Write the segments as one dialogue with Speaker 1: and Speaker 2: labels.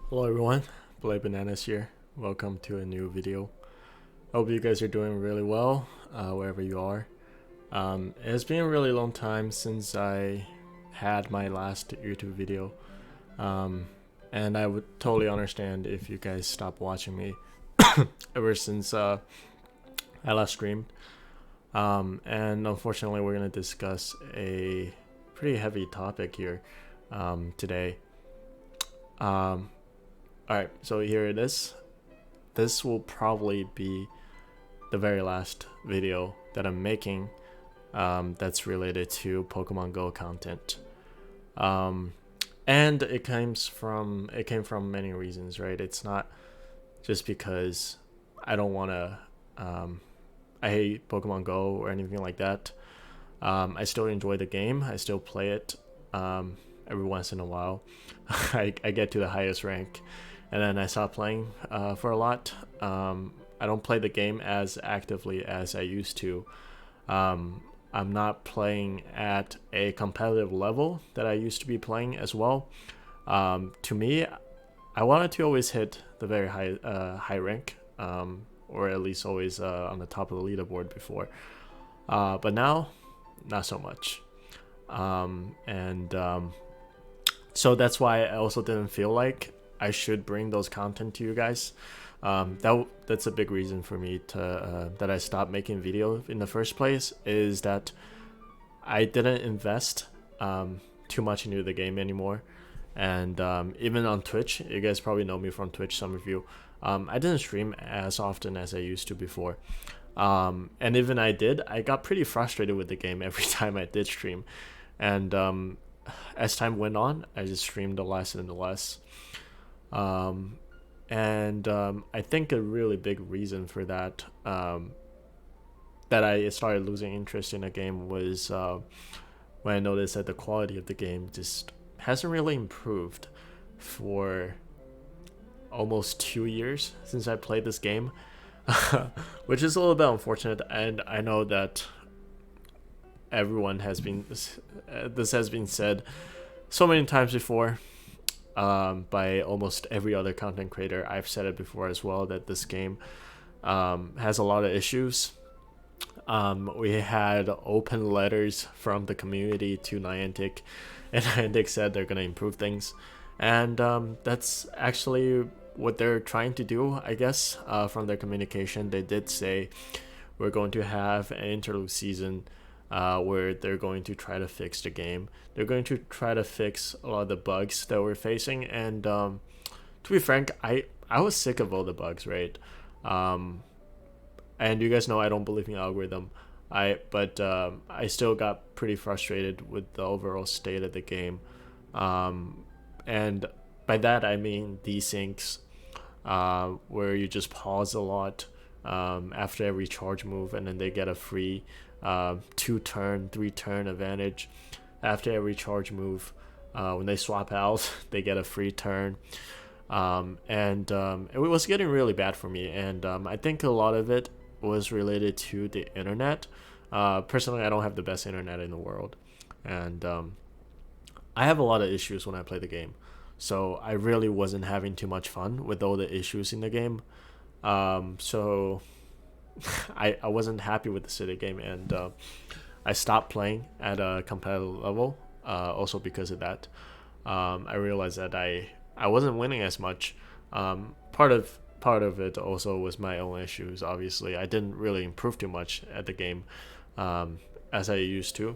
Speaker 1: Hello everyone, Blade Bananas here. Welcome to a new video. Hope you guys are doing really well, wherever you are. It's been a really long time since I had my last YouTube video, and I would totally understand if you guys stopped watching me ever since I last streamed. And unfortunately, we're gonna discuss a pretty heavy topic here today. Alright, so here it is. This will probably be the very last video that I'm making that's related to Pokemon Go content. And it came from many reasons, right? It's not just because I don't want to I hate Pokemon Go or anything like that. I still enjoy the game. I still play it every once in a while. I get to the highest rank and then I stop playing for a lot. I don't play the game as actively as I used to. I'm not playing at a competitive level that I used to be playing as well. To me, I wanted to always hit the very high rank, or at least always on the top of the leaderboard before. But now, not so much. So that's why I also didn't feel like I should bring those content to you guys. That's a big reason for me to that I stopped making video in the first place, is that I didn't invest too much into the game anymore. And even on Twitch, you guys probably know me from Twitch, some of you. I didn't stream as often as I used to before. And even I did, I got pretty frustrated with the game every time I did stream. And as time went on, I just streamed less and less. I think a really big reason for that, that I started losing interest in the game was when I noticed that the quality of the game just hasn't really improved for almost 2 years since I played this game, which is a little bit unfortunate. And I know that everyone has been this has been said so many times before, by almost every other content creator. I've said it before as well, that this game has a lot of issues. We had open letters from the community to Niantic, and Niantic said they're going to improve things. And that's actually what they're trying to do, I guess. From their communication, they did say we're going to have an interlude season where they're going to try to fix the game. They're going to try to fix a lot of the bugs that we're facing. And to be frank, I was sick of all the bugs, right? And you guys know I don't believe in algorithm. But I still got pretty frustrated with the overall state of the game. And by that I mean desyncs, where you just pause a lot after every charge move, and then they get a free 2-turn, 3-turn advantage after every charge move. When they swap out, they get a free turn. It was getting really bad for me, and I think a lot of it was related to the internet. Personally, I don't have the best internet in the world, and I have a lot of issues when I play the game, so I really wasn't having too much fun with all the issues in the game. So I wasn't happy with the city game, and I stopped playing at a competitive level. Also because of that, I realized that I wasn't winning as much. Part of it also was my own issues. Obviously, I didn't really improve too much at the game as I used to.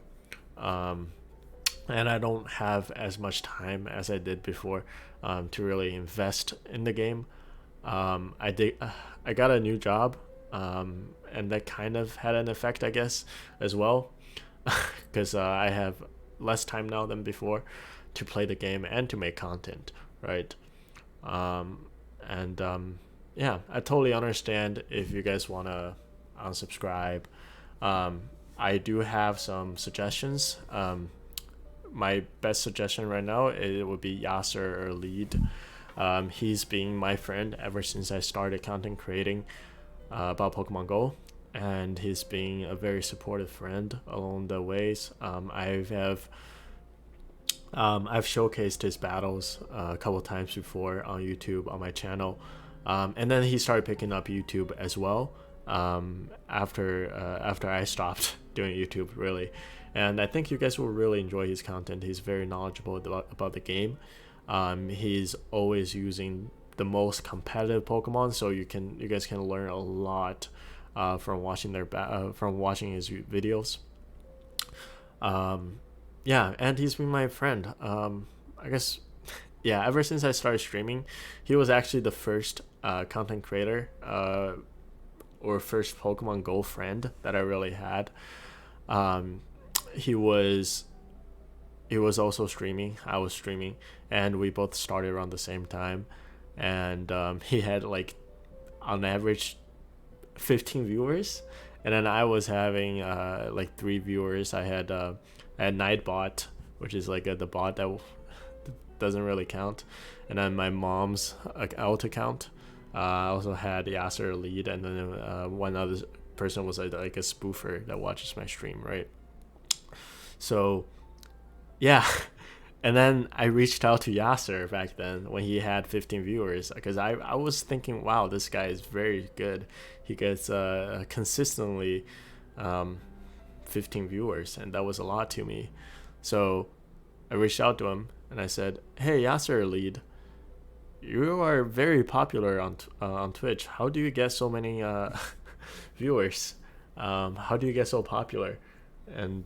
Speaker 1: And I don't have as much time as I did before to really invest in the game. I got a new job, and that kind of had an effect, I guess, as well, because I have less time now than before to play the game and to make content, right? Yeah, I totally understand if you guys want to unsubscribe. I do have some suggestions. My best suggestion right now, it would be YasserAleed. He's been my friend ever since I started content creating about Pokemon Go, and he's been a very supportive friend along the ways. I have I've showcased his battles a couple times before on YouTube on my channel, and then he started picking up YouTube as well after I stopped doing YouTube, really. And I think you guys will really enjoy his content. He's very knowledgeable about the game. He's always using the most competitive Pokemon, so you guys can learn a lot from watching his videos. Yeah, and he's been my friend. I guess, yeah, ever since I started streaming, he was actually the first content creator or first Pokemon Go friend that I really had. Um, he was also streaming. I was streaming, and we both started around the same time. And he had like on average 15 viewers, and then I was having like 3 viewers. I had Nightbot, which is like the bot that doesn't really count, and then my mom's alt account. I also had YasserAleed, and then one other person was like a spoofer that watches my stream, right? So yeah. And then I reached out to Yasser back then when he had 15 viewers, because I was thinking, wow, this guy is very good. He gets consistently 15 viewers, and that was a lot to me. So I reached out to him and I said, hey, YasserAleed, you are very popular on Twitch. How do you get so many viewers? How do you get so popular? And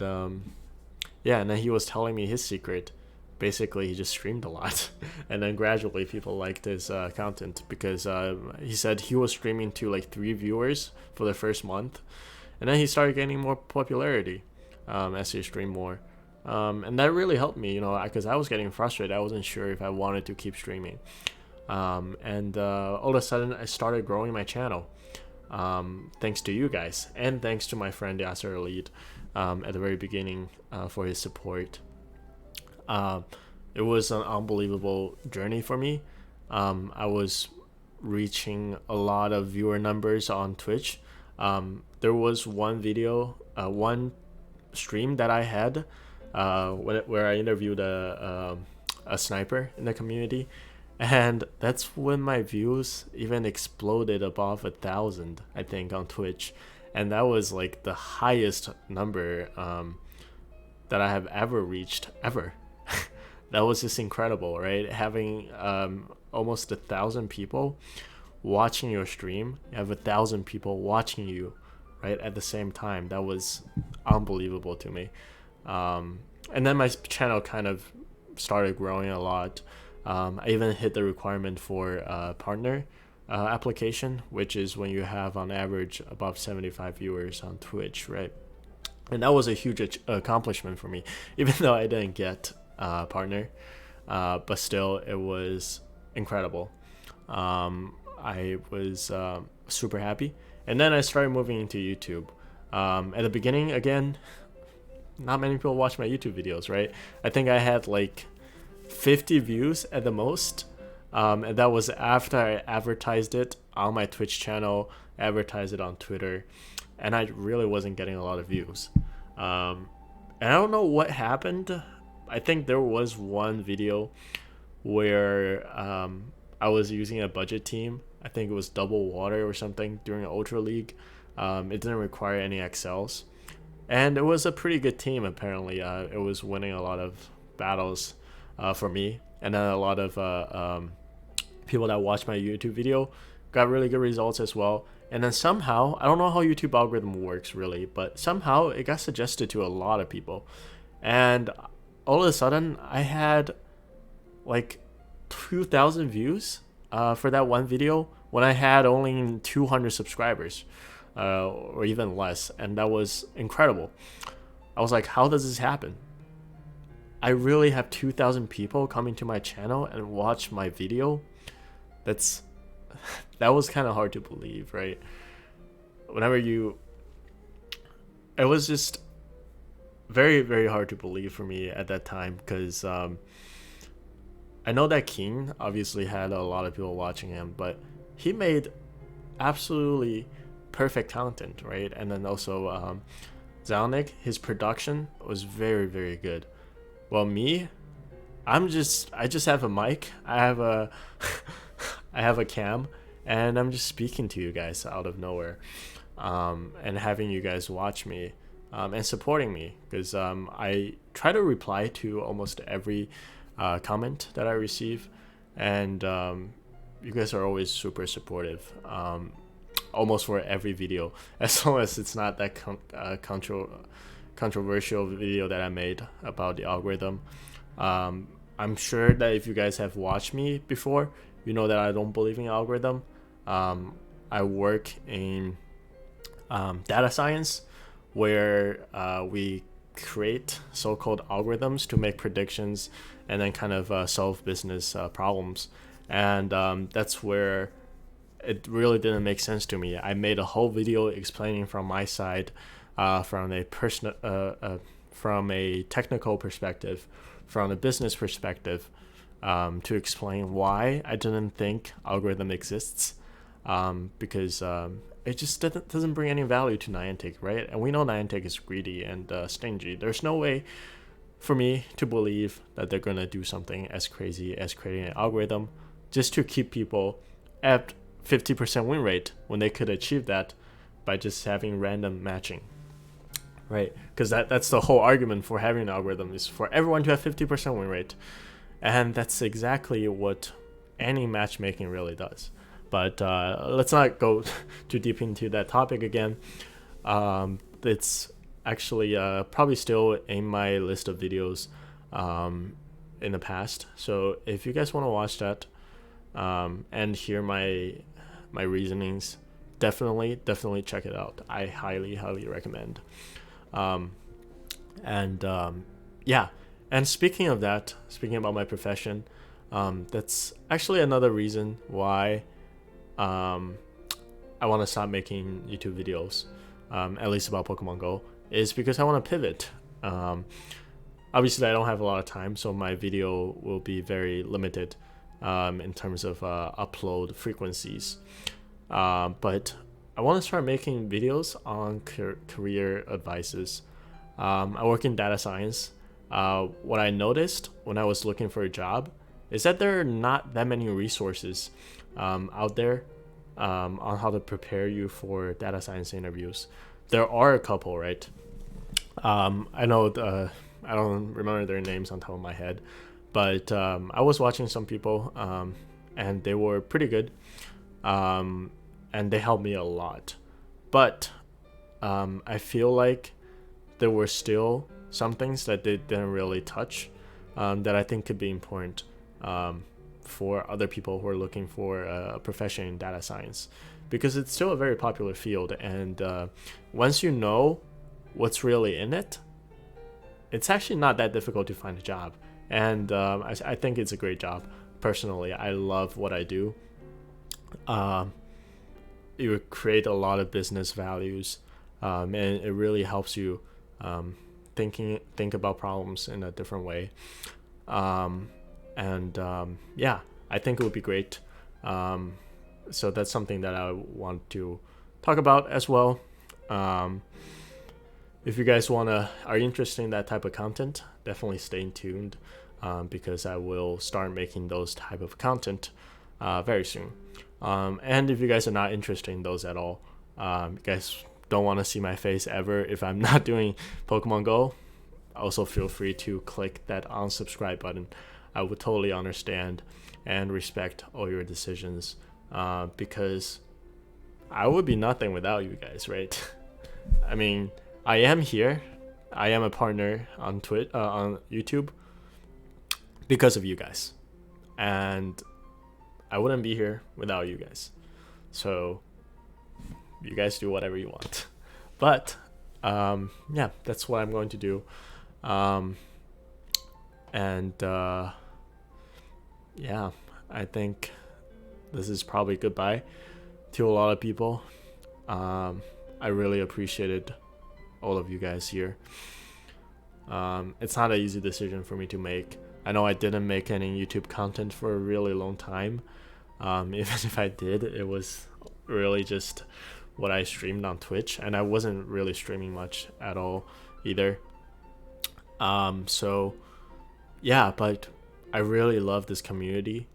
Speaker 1: yeah, and then he was telling me his secret. Basically, he just streamed a lot, and then gradually people liked his content, because he said he was streaming to like 3 viewers for the first month, and then he started getting more popularity as he streamed more, and that really helped me, because I was getting frustrated. I wasn't sure if I wanted to keep streaming, and all of a sudden I started growing my channel, thanks to you guys, and thanks to my friend YasserAleed at the very beginning for his support. It was an unbelievable journey for me. I was reaching a lot of viewer numbers on Twitch. There was one stream that I had where I interviewed a sniper in the community, and that's when my views even exploded above 1,000, I think, on Twitch, and that was like the highest number that I have ever reached ever. That was just incredible, right? Having almost 1,000 people watching your stream. You have 1,000 people watching you, right, at the same time. That was unbelievable to me. And then my channel kind of started growing a lot. I even hit the requirement for partner application, which is when you have on average above 75 viewers on Twitch, right? And that was a huge accomplishment for me, even though I didn't get partner, but still it was incredible. I was super happy, and then I started moving into YouTube. At the beginning, again, not many people watch my YouTube videos, right? I think I had like 50 views at the most, and that was after I advertised it on my Twitch channel, advertised it on Twitter, and I really wasn't getting a lot of views. And I don't know what happened. I think there was one video where I was using a budget team. I think it was Double Water or something during Ultra League. It didn't require any XLs, and it was a pretty good team apparently. It was winning a lot of battles for me, and then a lot of people that watched my YouTube video got really good results as well. And then somehow, I don't know how YouTube algorithm works really, but somehow it got suggested to a lot of people, and all of a sudden I had like 2,000 views for that one video when I had only 200 subscribers, or even less, and that was incredible. I was like, how does this happen? I really have 2,000 people coming to my channel and watch my video. That was kind of hard to believe, right? It was just very, very hard to believe for me at that time, because I know that King obviously had a lot of people watching him, but he made absolutely perfect content, right? And then also Zalnik, his production was very, very good. Well, me, I just have a mic. I have a I have a cam, and I'm just speaking to you guys out of nowhere, and having you guys watch me, and supporting me, because I try to reply to almost every comment that I receive, and you guys are always super supportive. Almost for every video, as long as it's not that controversial video that I made about the algorithm. I'm sure that if you guys have watched me before, you know that I don't believe in algorithm. I work in data science, where we create so-called algorithms to make predictions and then kind of solve business problems. And that's where it really didn't make sense to me. I made a whole video explaining from my side, from a technical perspective, from a business perspective, to explain why I didn't think algorithm exists, because it just doesn't bring any value to Niantic, right? And we know Niantic is greedy and stingy. There's no way for me to believe that they're gonna do something as crazy as creating an algorithm just to keep people at 50% win rate when they could achieve that by just having random matching, right? Because that's the whole argument for having an algorithm, is for everyone to have 50% win rate, and that's exactly what any matchmaking really does. But let's not go too deep into that topic again. It's actually probably still in my list of videos in the past, so if you guys want to watch that and hear my reasonings, definitely check it out. I highly recommend. Yeah, and speaking of that, speaking about my profession, that's actually another reason why I want to stop making YouTube videos, at least about Pokemon Go, is because I want to pivot. Obviously I don't have a lot of time, so my video will be very limited in terms of upload frequencies, but I want to start making videos on career advices. I work in data science. What I noticed when I was looking for a job is that there are not that many resources out there on how to prepare you for data science interviews. There are a couple, right? I know I don't remember their names on top of my head, but I was watching some people, and they were pretty good, and they helped me a lot. But I feel like there were still some things that they didn't really touch, that I think could be important for other people who are looking for a profession in data science, because it's still a very popular field, and once you know what's really in it, it's actually not that difficult to find a job. And I think it's a great job. Personally, I love what I do. You create a lot of business values, and it really helps you think about problems in a different way. Yeah, I think it would be great. So that's something that I want to talk about as well. If you guys are interested in that type of content, definitely stay tuned, because I will start making those type of content very soon. And if you guys are not interested in those at all, you guys don't want to see my face ever if I'm not doing Pokemon Go, also feel free to click that unsubscribe button. I would totally understand and respect all your decisions, because I would be nothing without you guys, right? I mean, I am here. I am a partner on on YouTube because of you guys, and I wouldn't be here without you guys. So you guys do whatever you want. But yeah, that's what I'm going to do. Yeah, I think this is probably goodbye to a lot of people. I really appreciated all of you guys here. It's not an easy decision for me to make. I know I didn't make any YouTube content for a really long time. Even if I did, it was really just what I streamed on Twitch, and I wasn't really streaming much at all either. So yeah, but I really love this community.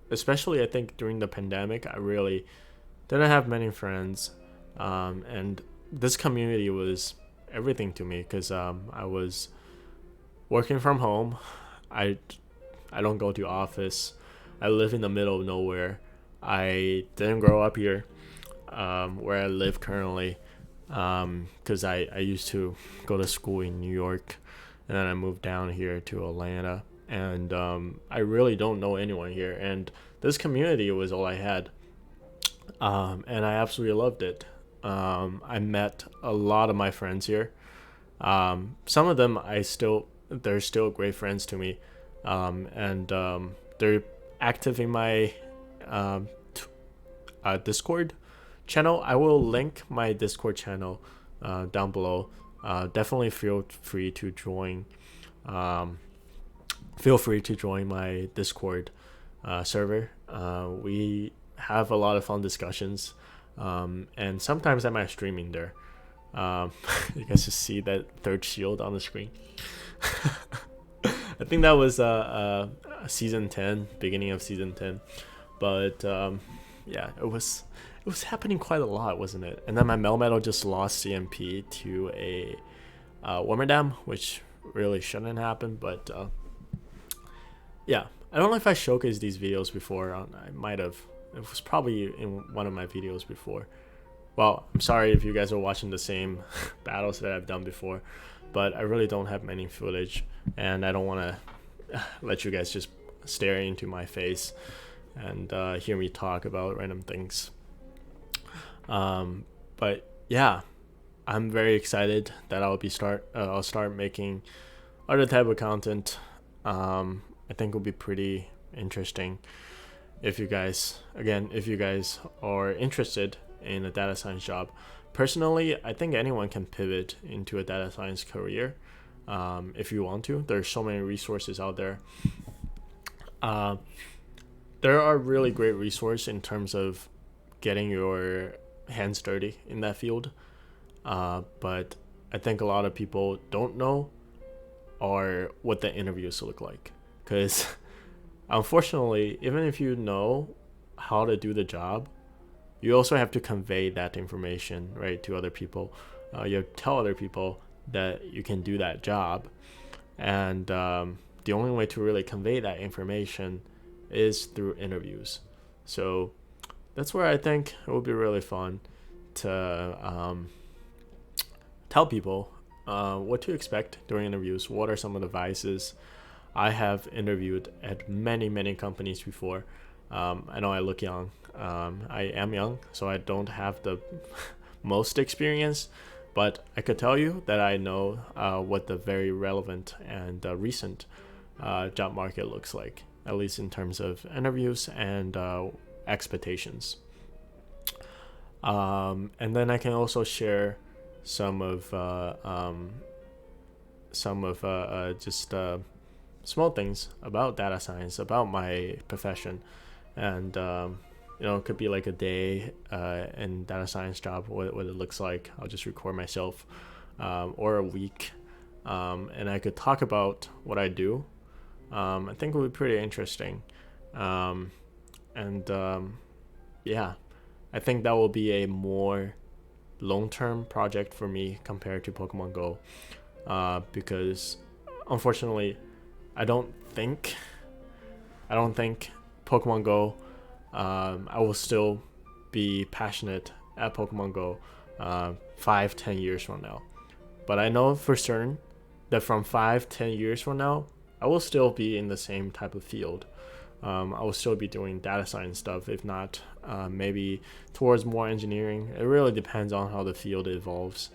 Speaker 1: Especially I think during the pandemic, I really didn't have many friends, and this community was everything to me because I was working from home. I I don't go to office. I live in the middle of nowhere. I didn't grow up here, where I live currently, because I used to go to school in New York, and then I moved down here to Atlanta, and I really don't know anyone here, and this community was all I had, and I absolutely loved it. I met a lot of my friends here. Some of them they're still great friends to me, and they're active in my um, Discord channel. I will link my Discord channel down below. Definitely feel free to join. Um, Feel free to join my Discord server. We have a lot of fun discussions, and sometimes I might streaming there. You guys just see that third shield on the screen. I think that was season 10, beginning of season 10. But yeah, it was happening quite a lot, wasn't it? And then my Melmetal just lost CMP to a Wormadam, which really shouldn't happen. But yeah, I don't know if I showcased these videos before. I might have. It was probably in one of my videos before. Well, I'm sorry if you guys are watching the same battles that I've done before, but I really don't have many footage, and I don't want to let you guys just stare into my face and hear me talk about random things. But yeah, I'm very excited that I'll start making other type of content. I think will be pretty interesting if you guys are interested in a data science job. Personally, I think anyone can pivot into a data science career if you want to. There's so many resources out there. There are really great resources in terms of getting your hands dirty in that field. But I think a lot of people don't know or what the interviews look like. Because unfortunately, even if you know how to do the job, you also have to convey that information, right, to other people. You have to tell other people that you can do that job. And the only way to really convey that information is through interviews. So that's where I think it would be really fun to tell people what to expect during interviews. What are some of the vices? I have interviewed at many companies before. I know I look young. I am young, so I don't have the most experience, but I could tell you that I know what the very relevant and recent job market looks like, at least in terms of interviews and expectations. And then I can also share some of just small things about data science, about my profession, and it could be like a day in data science job, what it looks like. I'll just record myself, or a week, and I could talk about what I do. I think it would be pretty interesting, and yeah, I think that will be a more long-term project for me compared to Pokemon Go, because unfortunately, I don't think Pokemon Go. I will still be passionate at Pokemon Go 5-10 years from now. But I know for certain that from 5-10 years from now, I will still be in the same type of field. I will still be doing data science stuff, if not maybe towards more engineering. It really depends on how the field evolves.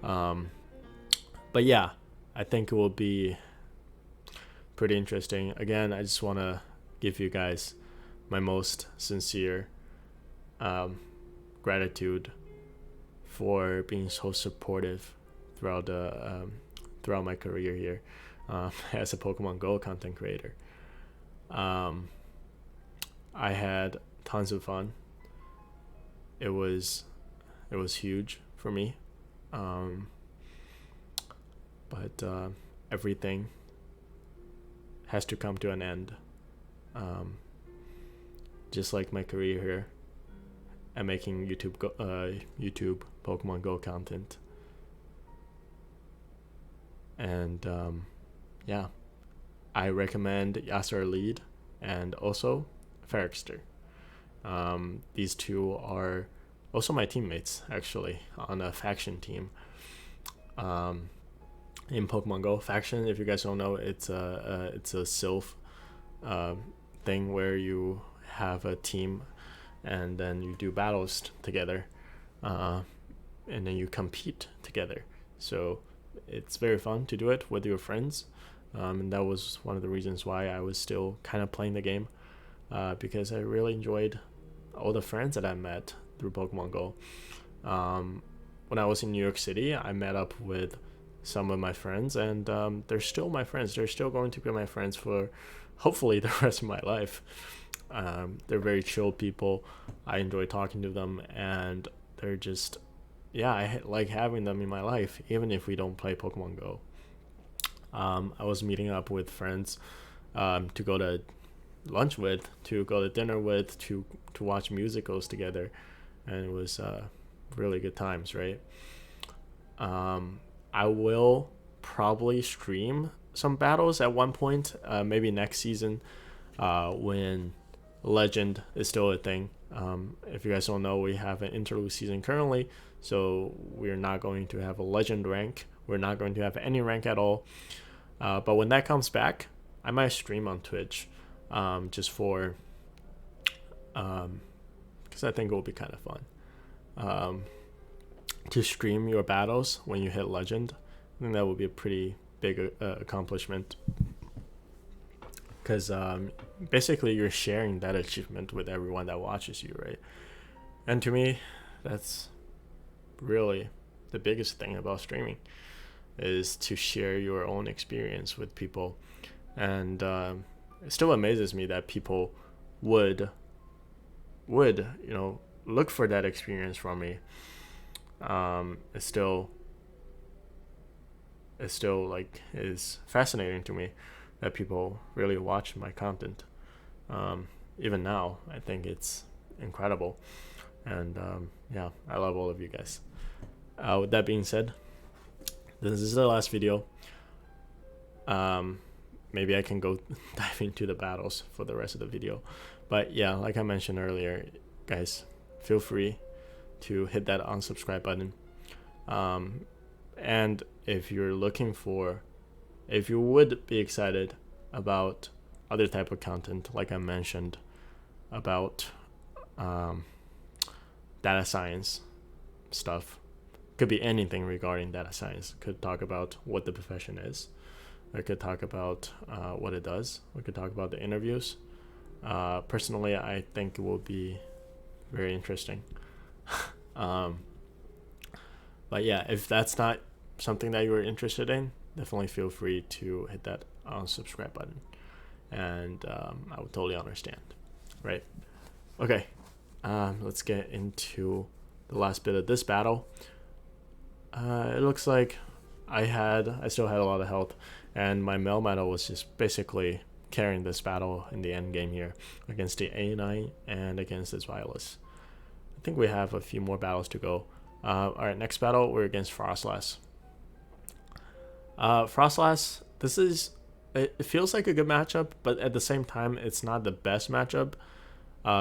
Speaker 1: But yeah, I think it will be pretty interesting. Again, I just want to give you guys my most sincere gratitude for being so supportive throughout my career here as a Pokemon Go content creator. I had tons of fun. It was huge for me, but everything has to come to an end. Just like my career here and making YouTube Pokemon Go content. And yeah, I recommend YasserAleed and also Ferrikster. These two are also my teammates, actually, on a faction team. In Pokemon Go, faction, if you guys don't know, it's a Sylph thing where you have a team and then you do battles together, and then you compete together. So it's very fun to do it with your friends, and that was one of the reasons why I was still kind of playing the game, because I really enjoyed all the friends that I met through Pokemon Go. When I was in New York City, I met up with some of my friends, and they're still my friends. They're still going to be my friends for hopefully the rest of my life. They're very chill people. I enjoy talking to them, and they're just, yeah, I like having them in my life, even if we don't play Pokemon Go. I was meeting up with friends to go to lunch with, to go to dinner with, to watch musicals together, and it was really good times, right? I will probably stream some battles at one point, maybe next season, when Legend is still a thing. If you guys don't know, we have an interlude season currently, so we're not going to have a Legend rank. We're not going to have any rank at all. But when that comes back, I might stream on Twitch, just for, because I think it will be kind of fun. To stream your battles when you hit Legend, I think that would be a pretty big accomplishment, because basically you're sharing that achievement with everyone that watches you, right? And to me, that's really the biggest thing about streaming, is to share your own experience with people. And it still amazes me that people would look for that experience from me. It's still like is fascinating to me that people really watch my content. Even now, I think it's incredible, and yeah, I love all of you guys. With that being said, this is the last video. Maybe I can go dive into the battles for the rest of the video, but yeah, like I mentioned earlier, guys, feel free to hit that unsubscribe button. And if you're looking for, if you would be excited about other type of content, like I mentioned, about data science stuff, could be anything regarding data science. Could talk about what the profession is. I could talk about what it does. We could talk about the interviews. Personally, I think it will be very interesting. But yeah, if that's not something that you are interested in, definitely feel free to hit that unsubscribe button, and I would totally understand, right? Okay, let's get into the last bit of this battle. It looks like I still had a lot of health, and my Melmetal was just basically carrying this battle in the end game here against the A9 and against this Violet. I think we have a few more battles to go. Alright, next battle, we're against Frostlass. Frostlass, it feels like a good matchup, but at the same time, it's not the best matchup,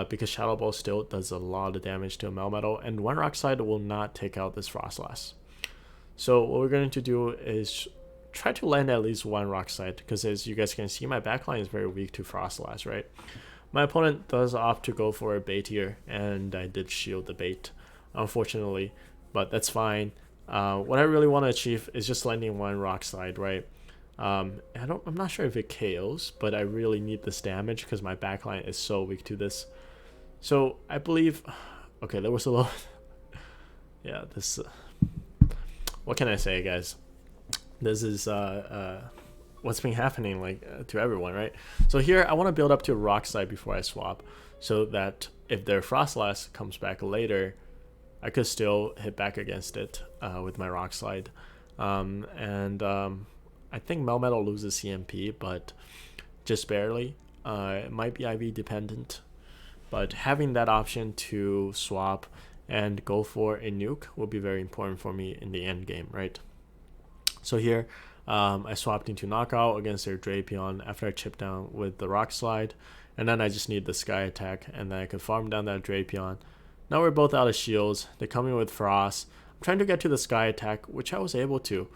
Speaker 1: because Shadow Ball still does a lot of damage to a Melmetal, and one Rock Slide will not take out this Frostlass. So what we're going to do is try to land at least one Rock Slide, because as you guys can see, my backline is very weak to Frostlass, right? My opponent does opt to go for a bait here, and I did shield the bait, unfortunately, but that's fine. What I really want to achieve is just landing one Rock Slide, right? I'm not sure if it KOs, but I really need this damage because my backline is so weak to this. So I believe, okay, there was a little, yeah, this, what can I say, guys? This is what's been happening to everyone, right? So here I want to build up to a Rock Slide before I swap, so that if their Frostlass comes back later, I could still hit back against it with my Rock Slide. I think Melmetal loses CMP, but just barely. It might be IV dependent, but having that option to swap and go for a nuke will be very important for me in the end game, right? So here, I swapped into knockout against their Drapion after I chipped down with the rock slide, and then I just need the sky attack, and then I could farm down that Drapion. Now we're both out of shields. They come in with frost. I'm trying to get to the sky attack, which I was able to.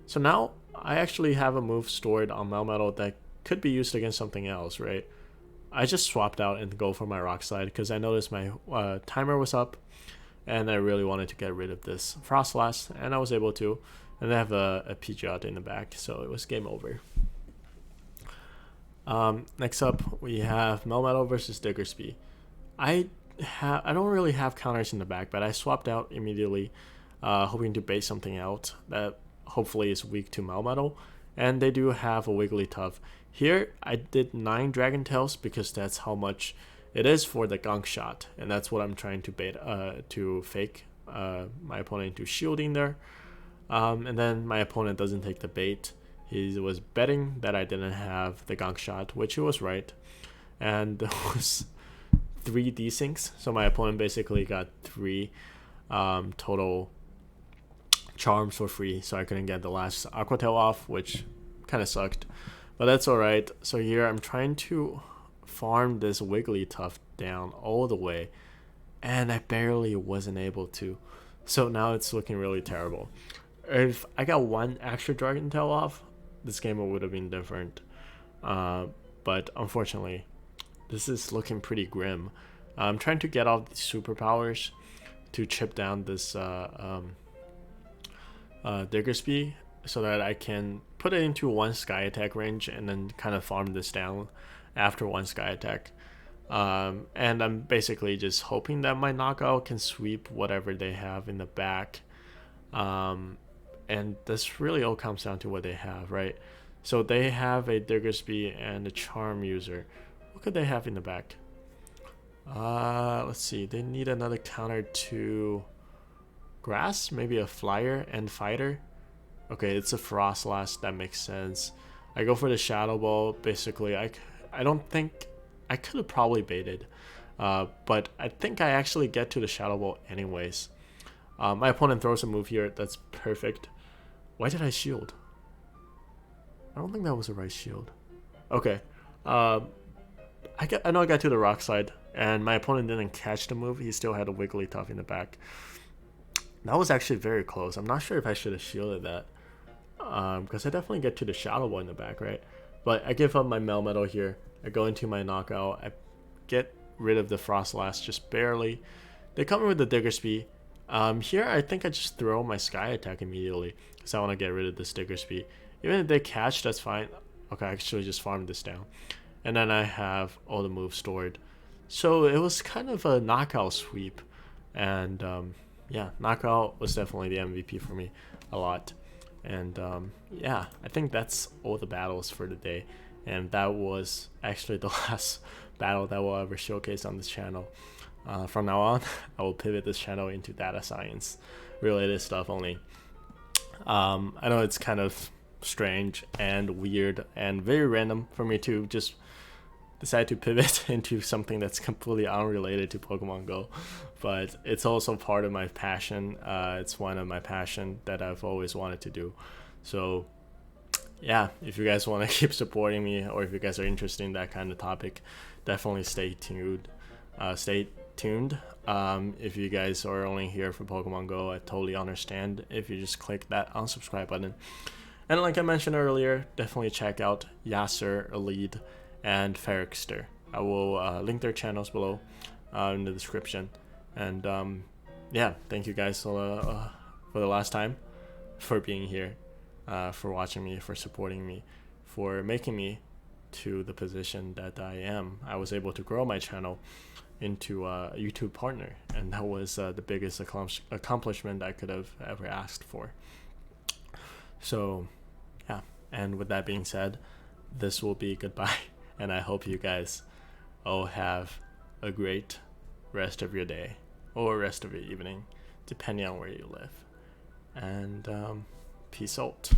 Speaker 1: So now I actually have a move stored on Melmetal that could be used against something else, right? I just swapped out and go for my rock slide because I noticed my timer was up, and I really wanted to get rid of this frost blast, and I was able to. And I have a Pidgeot in the back, so it was game over. Next up, we have Melmetal versus Diggersby. I don't really have counters in the back, but I swapped out immediately, hoping to bait something out that hopefully is weak to Melmetal. And they do have a Wigglytuff. Here, I did 9 Dragon Tails because that's how much it is for the Gunk Shot, and that's what I'm trying to bait to fake my opponent into shielding there. And then my opponent doesn't take the bait. He was betting that I didn't have the Gunk Shot, which he was right. And there was 3 desyncs, so my opponent basically got 3 total charms for free, so I couldn't get the last Aqua Tail off, which kind of sucked. But that's alright. So here I'm trying to farm this Wigglytuff down all the way, and I barely wasn't able to. So now it's looking really terrible. If I got 1 extra Dragon Tail off, this game would have been different. But unfortunately, this is looking pretty grim. I'm trying to get all these superpowers to chip down this Diggersby so that I can put it into 1 sky attack range and then kind of farm this down after 1 sky attack. And I'm basically just hoping that my knockout can sweep whatever they have in the back. And this really all comes down to what they have, right? So they have a Diggersby and a Charm user. What could they have in the back? Let's see. They need another counter to Grass, maybe a Flyer and Fighter. Okay, it's a Frost Blast. That makes sense. I go for the Shadow Ball. Basically, I don't think I could have probably baited, but I think I actually get to the Shadow Ball anyways. My opponent throws a move here. That's perfect. Why did I shield? I don't think that was the right shield. Okay. I know I got to the rock side, and my opponent didn't catch the move. He still had a Wigglytuff in the back. That was actually very close. I'm not sure if I should have shielded that, because I definitely get to the Shadow Ball in the back, right? But I give up my Melmetal here. I go into my knockout. I get rid of the Frost Blast just barely. They come in with the Diggersby. Here I think I just throw my sky attack immediately because I want to get rid of this Diggersby. Even if they catch, that's fine. Okay, I actually just farmed this down. And then I have all the moves stored. So it was kind of a knockout sweep. And yeah, knockout was definitely the MVP for me a lot. And yeah, I think that's all the battles for the day. And that was actually the last battle that we'll ever showcase on this channel. From now on, I will pivot this channel into data science related stuff only. I know it's kind of strange and weird and very random for me to just decide to pivot into something that's completely unrelated to Pokemon Go, but it's also part of my passion. It's one of my passion that I've always wanted to do. So yeah, if you guys want to keep supporting me, or if you guys are interested in that kind of topic, definitely stay tuned. If you guys are only here for Pokemon Go, I totally understand if you just click that unsubscribe button. And like I mentioned earlier, definitely check out YasserAleed and Ferrikster. I will link their channels below in the description. And yeah, thank you guys for the last time, for being here, for watching me, for supporting me, for making me to the position that I am. I was able to grow my channel into a YouTube partner, and that was the biggest accomplishment I could have ever asked for. So yeah, and with that being said, this will be goodbye, and I hope you guys all have a great rest of your day or rest of your evening, depending on where you live. And peace out.